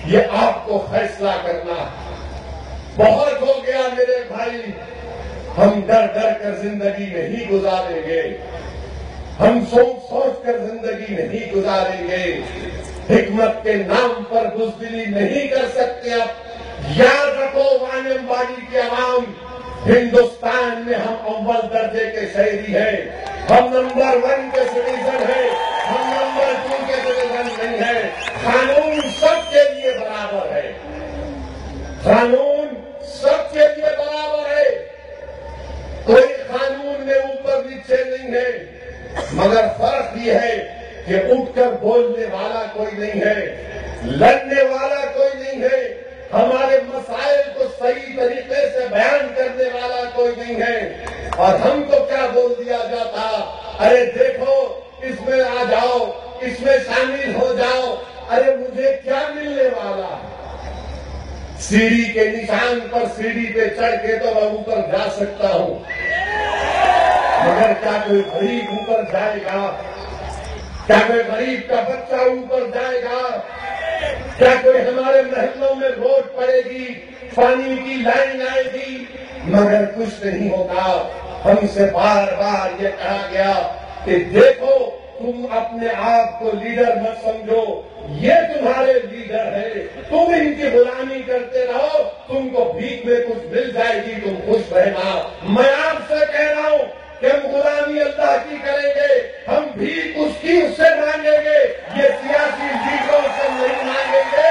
یہ آپ کو فیصلہ کرنا ہے۔ بہت ہو گیا میرے بھائی، ہم ڈر ڈر کر زندگی نہیں گزاریں گے، ہم سوچ سوچ کر زندگی نہیں گزاریں گے، حکمت کے نام پر بزدلی نہیں کر سکتے۔ اب یاد رکھو وانیم باڑی کے عوام، ہندوستان میں ہم اول درجے کے شہری ہیں، ہم نمبر 1 کے سٹیزن ہیں، ہم نمبر 2 کے سٹیزن نہیں ہیں۔ قانون سب کے لیے برابر ہے، قانون سب کے لیے برابر ہے، کوئی قانون میں اوپر نیچے نہیں ہے، مگر فرق یہ ہے کہ اٹھ کر بولنے والا کوئی نہیں ہے، لڑنے والا کوئی نہیں ہے، ہمارے مسائل کو صحیح طریقے سے بیان کرنے والا کوئی نہیں ہے۔ اور ہم کو کیا بول دیا جاتا، ارے دیکھو اس میں آ جاؤ، اس میں شامل ہو جاؤ، ارے مجھے کیا ملنے والا ہے؟ سیڑھی کے نشان پر سیڑھی پہ چڑھ کے تو میں اوپر جا سکتا ہوں، مگر کیا کوئی غریب اوپر جائے گا؟ کیا کوئی غریب کا بچہ اوپر جائے گا؟ کیا کوئی ہمارے محلوں میں روڈ پڑے گی، پانی کی لائن آئے گی؟ مگر کچھ نہیں ہوگا۔ ہم سے بار بار یہ کہا گیا کہ دیکھو تم اپنے آپ کو لیڈر مت سمجھو، یہ تمہارے لیڈر ہے، تم ان کی غلامی کرتے رہو، تم کو بھیک میں کچھ مل جائے گی، تم خوش رہنا۔ میں آپ سے کہہ رہا ہوں کہ ہم غلامی اللہ کی کریں گے، ہم بھیک اس کی اس سے مانگیں گے، یہ سیاسی لیڈروں سے نہیں مانگیں گے۔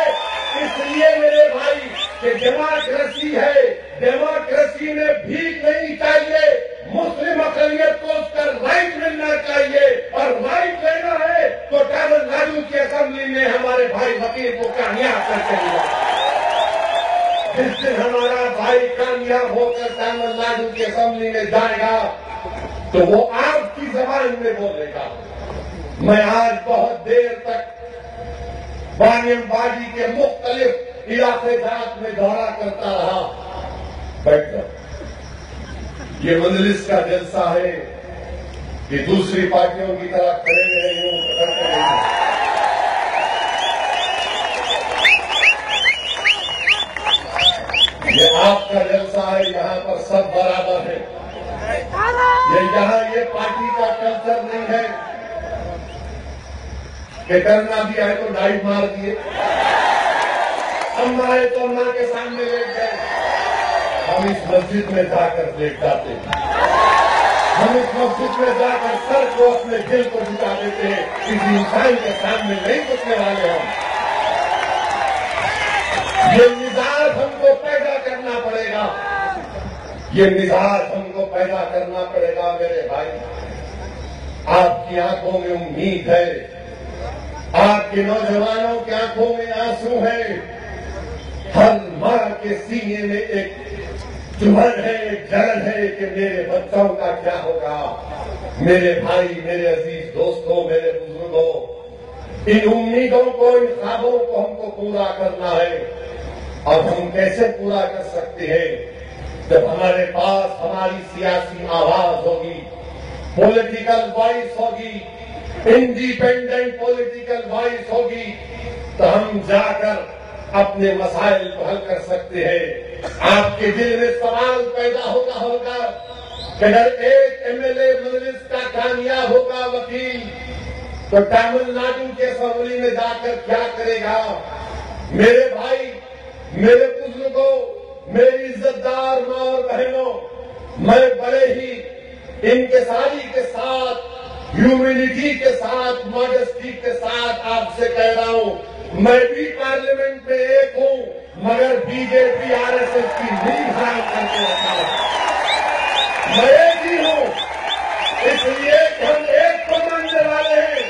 اس لیے میرے بھائی کہ ڈیموکریسی ہے، ڈیموکریسی میں بھیک نہیں چاہیے، مسلم اقلیت کو اس کا رائٹ ملنا چاہیے، اور رائٹ لینا ہے تو تامل ناڈو کی اسمبلی میں ہمارے بھائی وکیل کو کامیاب کر کے لیا۔ جس دن ہمارا بھائی کامیاب ہو کر تامل ناڈو کی اسمبلی میں جائے گا تو وہ آپ کی زبان میں بولے گا۔ میں آج بہت دیر تک وانیم باڑی کے مختلف علاقے جات میں دورہ کرتا رہا۔ بیٹھ جاؤ، یہ مجلس کا جلسہ ہے کہ دوسری پارٹیوں کی طرح کھڑے رہے ہوں کرتے رہے۔ یہ آپ کا جلسہ ہے، یہاں پر سب برابر ہے، یہاں یہ پارٹی کا کلچر نہیں ہے کہ کرنا بھی ہے تو ڈائیو مار دیے، ہم آئے تو ماں کے سامنے لیٹ گئے۔ ہم اس مسجد میں جا کر لیٹ جاتے ہیں، ہم اس مسجد میں جا کر سر کو اپنے دل کو جھکا دیتے ہیں، کسی انسان کے سامنے نہیں جھکنے والے ہم۔ یہ مزاج ہم کو پیدا کرنا پڑے گا، یہ مزاج ہم کو پیدا کرنا پڑے گا میرے بھائی۔ آپ کی آنکھوں میں امید ہے، آپ کے نوجوانوں کی آنکھوں میں آنسو ہے، ہر ماں کے سینے میں ایک چبھن ہے، ایک جلن ہے کہ میرے بچوں کا کیا ہوگا۔ میرے بھائی، میرے عزیز دوستوں، میرے بزرگوں، ان امیدوں کو، ان خوابوں کو ہم کو پورا کرنا ہے۔ اور ہم کیسے پورا کر سکتے ہیں؟ جب ہمارے پاس ہماری سیاسی آواز ہوگی، پولیٹیکل وائس ہوگی، انڈیپینڈنٹ پولیٹیکل وائس ہوگی، تو ہم جا کر اپنے مسائل کو حل کر سکتے ہیں۔ آپ کے دل میں سوال پیدا ہوگا کہ اگر ایک ایم ایل اے مجلس کا کامیاب ہوگا وکیل تو تامل ناڈو کے اسمبلی میں جا کر کیا کرے گا؟ میرے بھائی، میرے بزرگوں، میری عزت دار ماں اور بہنوں، میں بڑے ہی انکساری کے ساتھ، ہیومینٹی کے ساتھ، ماڈسٹی کے ساتھ آپ سے کہہ رہا ہوں، میں بھی پارلیمنٹ میں ایک ہوں، مگر B J P R S S کی نیند حرام کر کے رکھا ہے۔ میں ایک ہی ہوں، اس لیے ہم ایک کو ماننے والے ہیں،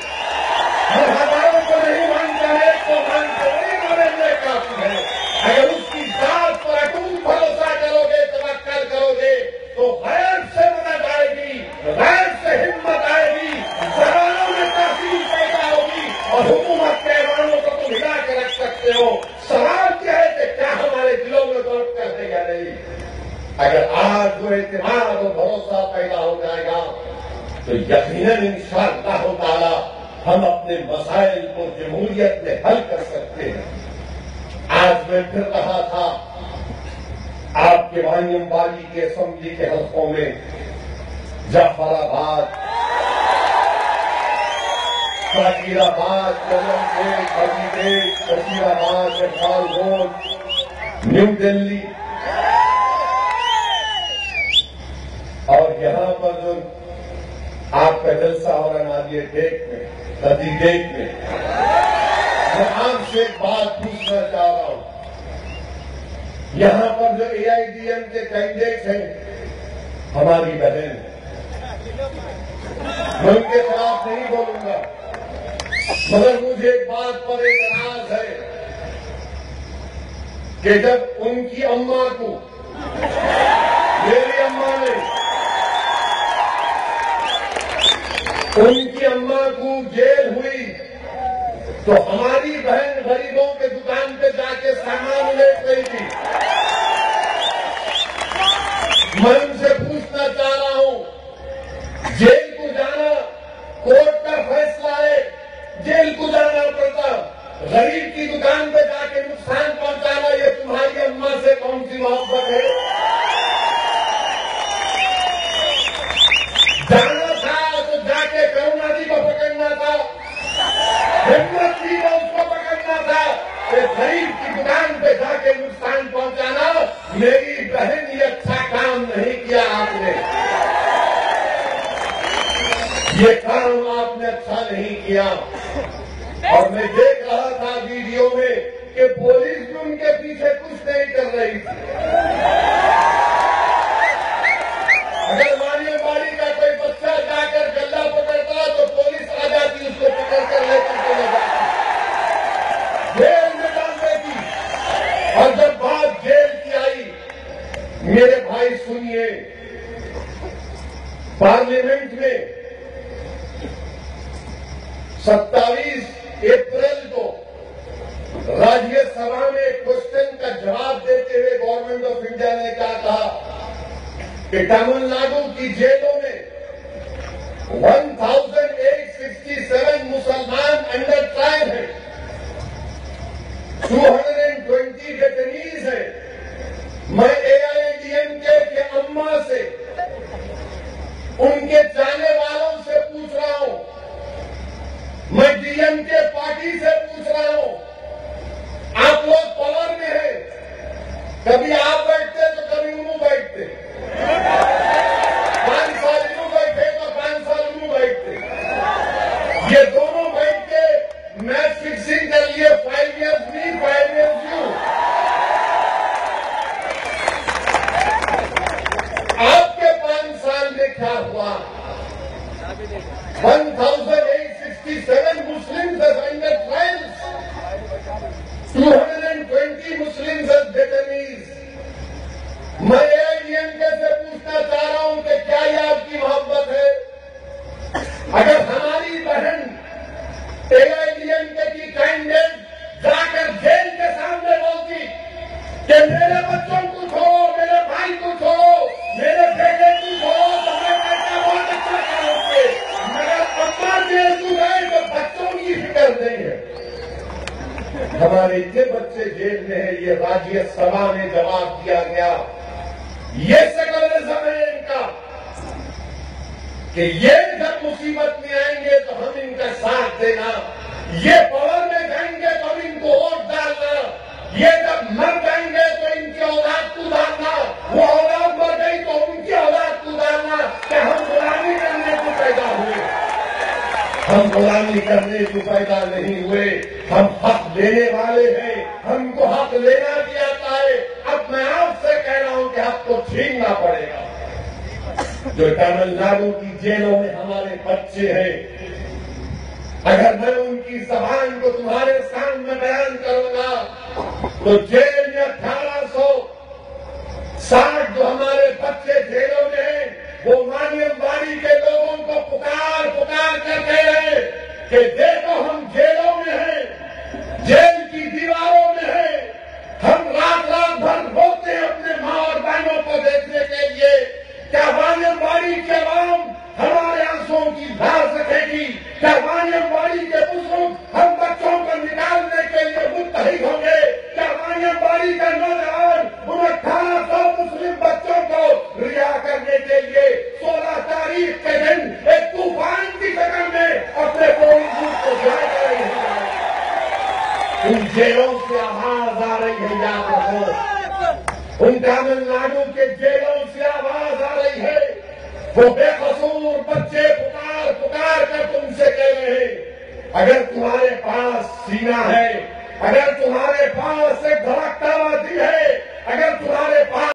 ہم ہزاروں کو نہیں مانتے، ایک کو مانتے نہیں، ماننے کافی ہے۔ اگر اس کی ذات پر اٹوٹ بھروسہ کرو گے، توکل کرو گے، تو غیر سے مدد آئے گی، غیر سے ہمت آئے گی، زبانوں میں تحصیل پیدا ہوگی، اور حکومت کے ایوانوں کو تم ہلا کے رکھ سکتے ہو۔ سوال کیا ہے کہ کیا ہمارے دلوں میں بات کر دے یا نہیں؟ اگر آج وہ اعتماد اور بھروسہ پیدا ہو جائے گا تو یقیناً انشاءاللہ تعالی ہم اپنے مسائل کو جمہوریت میں حل کر سکتے ہیں۔ آج میں پھر رہا تھا آپ کے وانیم والی کے اسمبلی کے حلقوں میں، جعفر آباد، شاکر آباد، قدم پیٹ، ابھی پیٹ، بشیر آباد، اقبال روڈ، نیو دلی، اور یہاں پر جو آپ کا جلسہ ہو رہا نادی ٹیک میں، ندی ٹیک میں، میں آپ سے ایک بات پوچھنا چاہ رہا ہوں۔ یہاں پر جو AIDM کے کینڈیڈیٹ ہیں، ہماری بہن، میں ان کے خلاف نہیں بولوں گا، مگر مجھے ایک بات پر اعتراض ہے کہ جب ان کی اماں کو، میری اماں نے، ان کی اماں کو جیل ہوئی تو ہماری بہن غریبوں کے دکان پہ جا کے سامان لیٹ رہی تھی۔ میں ان سے پوچھنا چاہ رہا ہوں، جیل کو جانا کورٹ کا فیصلہ ہے، جیل کو جانا پڑتا، غریب کی دکان پہ جا کے نقصان پہنچانا، یہ تمہاری اماں سے کون سی محبت ہے؟ جانا تھا تو جا کے کرونا جی کو پکڑنا تھا، ہمت کی تو اس کو پکڑنا تھا، کہ غریب کی دکان پہ جا کے نقصان پہنچانا۔ میری بہن یہ اچھا کام نہیں کیا آپ نے، یہ کام آپ نے اچھا نہیں کیا۔ اور میں دیکھ رہا تھا ویڈیو میں کہ پولیس بھی ان کے پیچھے کچھ نہیں کر رہی تھی۔ اگر مانی باڑی کا کوئی بچہ جا کر گلا پکڑتا تو پولیس آ جاتی، اس کو پکڑ کر لے کر چلے جاتی، جیل میں ڈال دیتی۔ اور جب بات جیل کی آئی، میرے بھائی سنیے، پارلیمنٹ میں 27 اپریل کو راجیہ سبھا میں ایک کوشچن کا جواب دیتے ہوئے گورنمنٹ آف انڈیا نے کیا کہا کہ تمل ناڈو کی جیلوں میں 1867 مسلمان انڈر ٹرائل ہیں، 220 ڈیٹینیز ہیں۔ میں AIDM کے اماں سے، ان کے جانے والوں سے پوچھ رہا ہوں، میں DM کے پارٹی سے پوچھ رہا ہوں، آپ لوگ پاور میں ہیں، کبھی آپ بیٹھتے تو کبھی انہوں بیٹھتے، 5 سال انہوں بیٹھے تو 5 سال انہوں بیٹھتے، یہ دونوں بیٹھ کے میچ فکسنگ کر لیے، 5 ایئرز می 5 ایئرز یو۔ آپ کے 5 سال میں کیا ہوا؟ 1867 Muslims as under trials, 220 Muslims as detainees۔ میں AIDM سے پوچھنا چاہ رہا ہوں کہ کیا یہ آپ کی محبت ہے؟ اگر ہماری بہن AIDM کی کینڈیڈیٹ جا کر جیل کے سامنے بولتی کہ میرے بچوں کو چھوڑو، میرے بھائی کو چھوڑو، میرے بیٹے کو چھوڑو، تو میں بیٹا بہت اچھا کروں گے، مگر اماں جیل کو گئے تو بچوں کی فکر نہیں ہے۔ ہمارے اتنے بچے جیل میں ہیں، یہ راجیہ سبھا میں جواب دیا گیا۔ یہ سیکولرزم ہے ان کا کہ یہ جب مصیبت میں آئیں گے تو ہم ان کا ساتھ دینا، یہ پاور میں جائیں گے تو ہم ان کو ووٹ ڈالنا، یہ جب مر جائیں گے تو ان کی اولاد کو ڈالنا، وہ اولاد مر گئی تو ان کی اولاد کو ڈالنا، کہ ہم غلامی کرنے کو پیدا ہوئے۔ ہم غلامی کرنے کو پیدا نہیں ہوئے، ہم حق لینے والے ہیں، ہم کو حق لینا بھی آتا ہے۔ اب میں آپ سے کہہ رہا ہوں کہ حق کو چھیننا پڑے گا۔ جو تمل ناڈو کی جیلوں میں ہمارے بچے ہیں، اگر میں ان کی زبان کو تمہارے سامنے بیان کروں گا تو جیل میں 1860 جو ہمارے بچے جیلوں میں ہیں، وہ مانیم واڑی کے لوگوں کو پکار پکار کر کہہ رہے کہ دیکھو ہم جیلوں میں ہیں، جیل کی دیواروں میں ہیں، ہم رات رات بھر روتے ہیں اپنے ماں اور بہنوں کو دیکھنے کے لیے، کیا مانیم واڑی کے عوام ہمارے آنسوؤں کی دھار رکھے گی؟ کیا مانیم واڑی کے بزرگ ہم بچوں کو نکالنے کے لیے متحد ہوں گے؟ کیا ان جیلوں سے آواز آ رہی ہے، یاد رکھو، ان تامل ناڈو کے جیلوں سے آواز آ رہی ہے۔ وہ بے قصور بچے پکار پکار کر تم سے کہہ رہے ہیں، اگر تمہارے پاس سینہ ہے، اگر تمہارے پاس ایک دھڑکتا ہوا